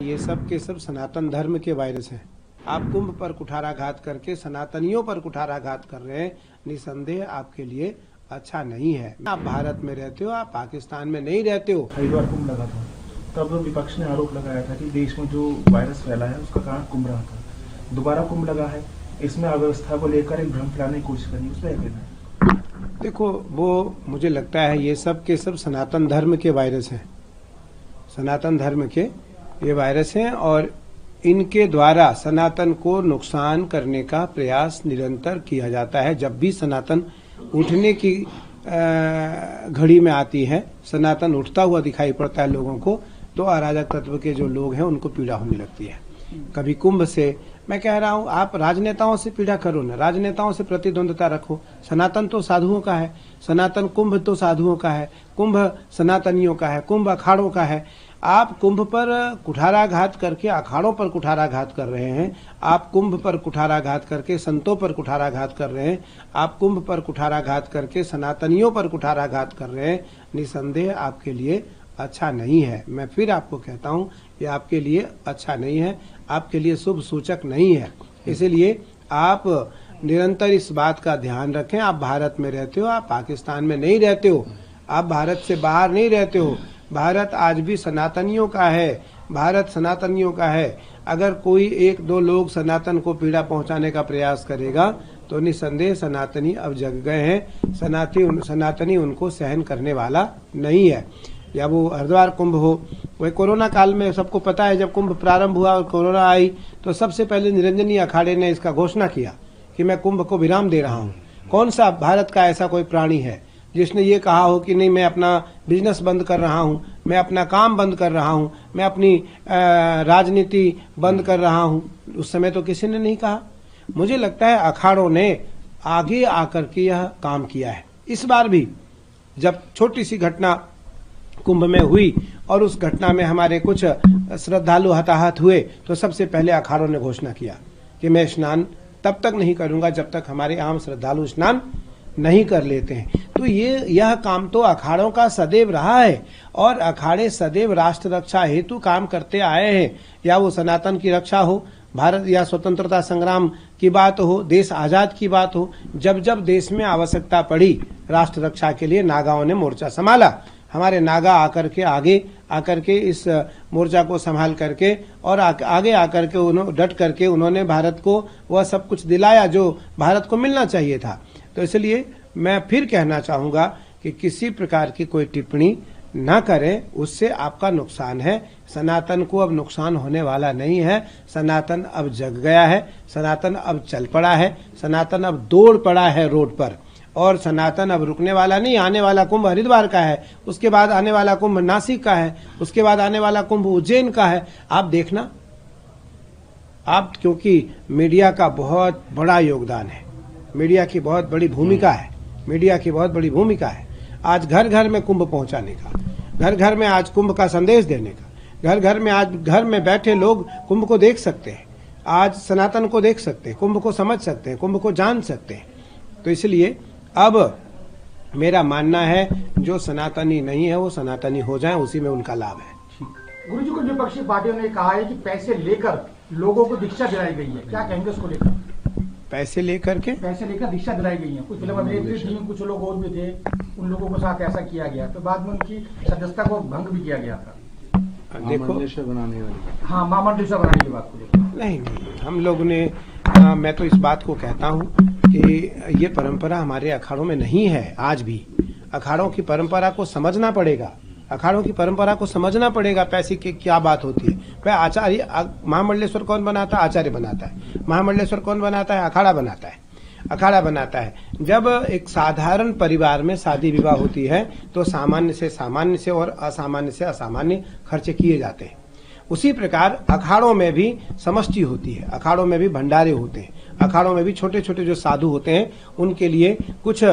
ये सब के सब सनातन धर्म के वायरस हैं। आप कुंभ पर कुठाराघात करके सनातनियों पर कुठाराघात कर रहे हैं, निसंदेह आपके लिए अच्छा नहीं है। आप भारत में रहते हो, आप पाकिस्तान में नहीं रहते हो। हरिद्वार कुंभ लगा था, तब विपक्ष ने आरोप लगाया था कि देश में जो वायरस फैला है उसका कारण कुंभ रहा था। दोबारा कुंभ लगा है, इसमें अव्यवस्था को लेकर एक भ्रम फैलाने की कोशिश करनी, उस पर क्या कहना है? देखो, वो मुझे लगता है ये सब के सब सनातन धर्म के वायरस हैं। सनातन धर्म के ये वायरस हैं और इनके द्वारा सनातन को नुकसान करने का प्रयास निरंतर किया जाता है। जब भी सनातन उठने की घड़ी में आती है, सनातन उठता हुआ दिखाई पड़ता है लोगों को, तो अराजक तत्व के जो लोग हैं उनको पीड़ा होने लगती है। कभी कुंभ से, मैं कह रहा हूं आप राजनेताओं से पीड़ा करो ना, राजनेताओं से प्रतिद्वंदता रखो। सनातन तो साधुओं का है, सनातन कुंभ तो साधुओं का है, कुंभ सनातनियों का है, कुंभ अखाड़ों का है। आप कुंभ पर कुठाराघात करके अखाड़ों पर कुठाराघात कर रहे हैं, आप कुंभ पर कुठाराघात करके संतों पर कुठाराघात कर रहे हैं, आप कुंभ पर कुठाराघात करके सनातनियों पर कुठाराघात कर रहे हैं। निसंदेह आपके लिए अच्छा नहीं है। मैं फिर आपको कहता हूं, ये आपके लिए अच्छा नहीं है, आपके लिए शुभ सूचक नहीं है। इसलिए आप निरंतर इस बात का ध्यान रखें। आप भारत में रहते हो, आप पाकिस्तान में नहीं रहते हो, आप भारत से बाहर नहीं रहते हो। भारत आज भी सनातनियों का है, भारत सनातनियों का है। अगर कोई एक दो लोग सनातन को पीड़ा पहुंचाने का प्रयास करेगा तो निसंदेह सनातनी अब जग गए हैं। सनातनी उनको सहन करने वाला नहीं है। या वो हरिद्वार कुंभ हो, वही कोरोना काल में सबको पता है, जब कुंभ प्रारंभ हुआ और कोरोना आई तो सबसे पहले निरंजनी अखाड़े ने इसका घोषणा किया कि मैं कुंभ को विराम दे रहा हूँ। कौन सा भारत का ऐसा कोई प्राणी है जिसने ये कहा हो कि नहीं, मैं अपना बिजनेस बंद कर रहा हूँ, मैं अपना काम बंद कर रहा हूँ, मैं अपनी राजनीति बंद कर रहा हूँ? उस समय तो किसी ने नहीं कहा। मुझे लगता है अखाड़ों ने आगे आकर के यह काम किया है। इस बार भी जब छोटी सी घटना कुंभ में हुई और उस घटना में हमारे कुछ श्रद्धालु हताहत हुए, तो सबसे पहले अखाड़ों ने घोषणा किया कि मैं स्नान तब तक नहीं करूंगा जब तक हमारे आम श्रद्धालु स्नान नहीं कर लेते हैं। तो यह काम तो अखाड़ों का सदैव रहा है और अखाड़े सदैव राष्ट्र रक्षा हेतु काम करते आए हैं। या वो सनातन की रक्षा हो, भारत या स्वतंत्रता संग्राम की बात हो, देश आजाद की बात हो, जब जब देश में आवश्यकता पड़ी राष्ट्र रक्षा के लिए नागाओं ने मोर्चा संभाला। हमारे नागा आगे आकर के इस मोर्चा को संभाल करके और आगे आकर के उन्होंने डट करके उन्होंने भारत को वह सब कुछ दिलाया जो भारत को मिलना चाहिए था। तो इसलिए मैं फिर कहना चाहूंगा कि किसी प्रकार की कोई टिप्पणी ना करें, उससे आपका नुकसान है। सनातन को अब नुकसान होने वाला नहीं है। सनातन अब जग गया है, सनातन अब चल पड़ा है, सनातन अब दौड़ पड़ा है रोड पर, और सनातन अब रुकने वाला नहीं। आने वाला कुंभ हरिद्वार का है, उसके बाद आने वाला कुंभ नासिक का है, उसके बाद आने वाला कुंभ उज्जैन का है। आप देखना, आप, क्योंकि मीडिया का बहुत बड़ा योगदान है, मीडिया की बहुत बड़ी भूमिका है, मीडिया की बहुत बड़ी भूमिका है। आज घर घर में कुंभ पहुंचाने का, घर घर में आज कुंभ का संदेश देने का, घर घर में आज घर में बैठे लोग कुंभ को देख सकते हैं, आज सनातन को देख सकते हैं, कुंभ को समझ सकते हैं, कुंभ को जान सकते हैं। तो इसलिए अब मेरा मानना है जो सनातनी नहीं है वो सनातनी हो जाए, उसी में उनका लाभ है। गुरुजी, कुछ विपक्षी पार्टियों ने कहा है कि पैसे लेकर लोगों को दीक्षा दिलाई गई है, क्या कहेंगे उसको लेकर? पैसे लेकर दीक्षा दिलाई गई है। कुछ फिल्म अभिनेत्री थी, कुछ लोग और भी थे, उन लोगों के साथ ऐसा किया गया, तो बाद में उनकी सदस्यता को भंग भी किया गया था। देखो, बनाने वाली, हाँ, महामंडलेश्वर बनाने की बात को लेकर नहीं, हम लोग ने मैं तो इस बात को कहता हूं कि ये परंपरा हमारे अखाड़ों में नहीं है। आज भी अखाड़ों की परंपरा को समझना पड़ेगा, अखाड़ों की परंपरा को समझना पड़ेगा। पैसे की क्या बात होती है? भाई आचार्य, महामंडलेश्वर कौन बनाता है? आचार्य बनाता है। महामंडलेश्वर कौन बनाता है? अखाड़ा बनाता है, अखाड़ा बनाता है। जब एक साधारण परिवार में शादी विवाह होती है तो सामान्य से और असामान्य से असामान्य खर्चे किए जाते हैं। उसी प्रकार अखाड़ों में भी समष्टि होती है, अखाड़ों में भी भंडारे होते हैं, अखाड़ों में भी छोटे छोटे जो साधु होते हैं उनके लिए कुछ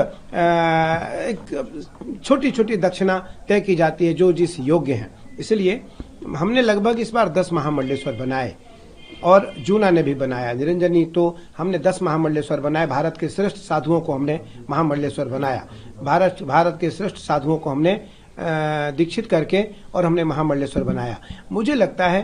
छोटी छोटी दक्षिणा तय की जाती है जो जिस योग्य है। इसलिए हमने लगभग इस बार 10 महामंडलेश्वर बनाए और जूना ने भी बनाया, निरंजनी, तो हमने 10 महामंडलेश्वर बनाए। भारत के श्रेष्ठ साधुओं को हमने महामंडलेश्वर बनाया, भारत के श्रेष्ठ साधुओं को हमने दीक्षित करके और हमने महामंडलेश्वर बनाया। मुझे लगता है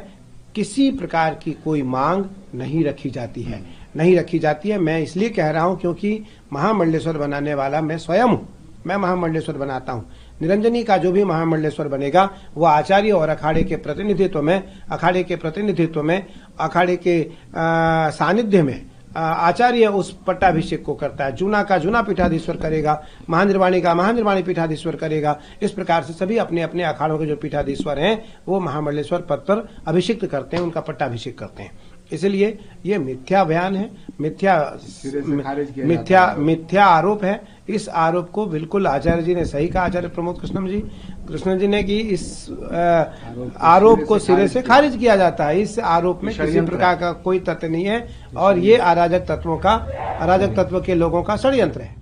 किसी प्रकार की कोई मांग नहीं रखी जाती है, नहीं रखी जाती है। मैं इसलिए कह रहा हूं क्योंकि महामंडलेश्वर बनाने वाला मैं स्वयं हूं, मैं महामंडलेश्वर बनाता हूं। निरंजनी का जो भी महामंडलेश्वर बनेगा वो आचार्य और अखाड़े के प्रतिनिधित्व में, अखाड़े के प्रतिनिधित्व में, अखाड़े के सानिध्य में आचार्य उस पट्टाभिषेक को करता है। जूना का जूना पीठाधीश्वर करेगा, महानिर्वाणी का महानिर्वाणी पीठाधीश्वर करेगा। इस प्रकार से सभी अपने अपने अखाड़ों के जो पीठाधीश्वर हैं वो महामंडलेश्वर पद पर अभिषिक्त करते हैं, उनका पट्टाभिषेक करते हैं। इसलिए ये मिथ्या बयान है, मिथ्या आरोप है। इस आरोप को बिल्कुल आचार्य जी ने सही कहा, आचार्य प्रमोद कृष्ण जी ने कि इस आरोप को सिरे से खारिज किया जाता है। इस आरोप में किसी प्रकार का कोई तथ्य नहीं है और ये अराजक तत्व के लोगों का षड्यंत्र है।